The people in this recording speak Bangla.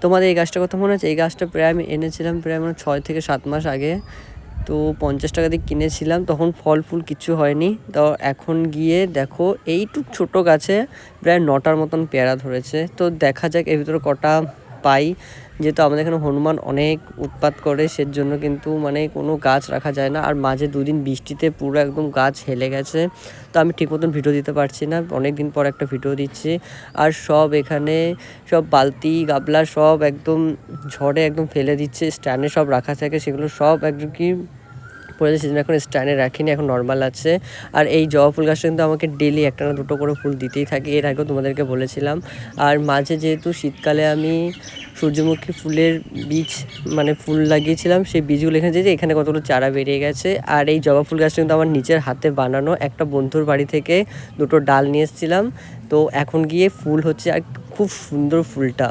তোমাদের এই গাছটার কথা মনে আছে? এই গাছটা প্রায় আমি এনেছিলাম প্রায় 6 থেকে 7 মাস আগে। তো 50 টাকা দিয়ে কিনেছিলাম, তখন ফল ফুল কিচ্ছু হয়নি। তো এখন গিয়ে দেখো এইটুক ছোট গাছে প্রায় 9টার মতন পেয়ারা ধরেছে। তো দেখা যাক এর ভিতরে কটা পাই। যেহেতু আমাদের এখানে হনুমান অনেক উৎপাত করে, সেজন্য কিন্তু মানে কোনো গাছ রাখা যায় না। আর মাঝে 2 দিন বৃষ্টিতে পুরো একদম গাছ হেলে গেছে, তো আমি ঠিক মতন ভিডিও দিতে পারছি না। অনেক দিন পর একটা ভিডিও দিচ্ছি। আর সব এখানে সব বালতি গাবলা সব একদম ঝড়ে একদম ফেলে দিচ্ছে। স্ট্যান্ডে সব রাখা থাকে, সেগুলো সব একদম কি পরে সেজন্য এখন স্ট্যান্ডে রাখিনি, এখন নর্মাল আছে। আর এই জবা ফুল গাছটা কিন্তু আমাকে ডেলি একটা না দুটো করে ফুল দিতেই থাকে, এর আগেও তোমাদেরকে বলেছিলাম। আর মাঝে যেহেতু শীতকালে আমি সূর্যমুখী ফুলের বীজ মানে ফুল লাগিয়েছিলাম, সেই বীজগুলো এখানে যে এখানে কতগুলো চারা বেরিয়ে গেছে। আর এই জবা ফুল গাছটা কিন্তু আমার নিজের হাতে বানানো, একটা বন্ধুর বাড়ি থেকে 2টো ডাল নিয়ে এসেছিলাম। তো এখন গিয়ে ফুল হচ্ছে আর খুব সুন্দর ফুলটা।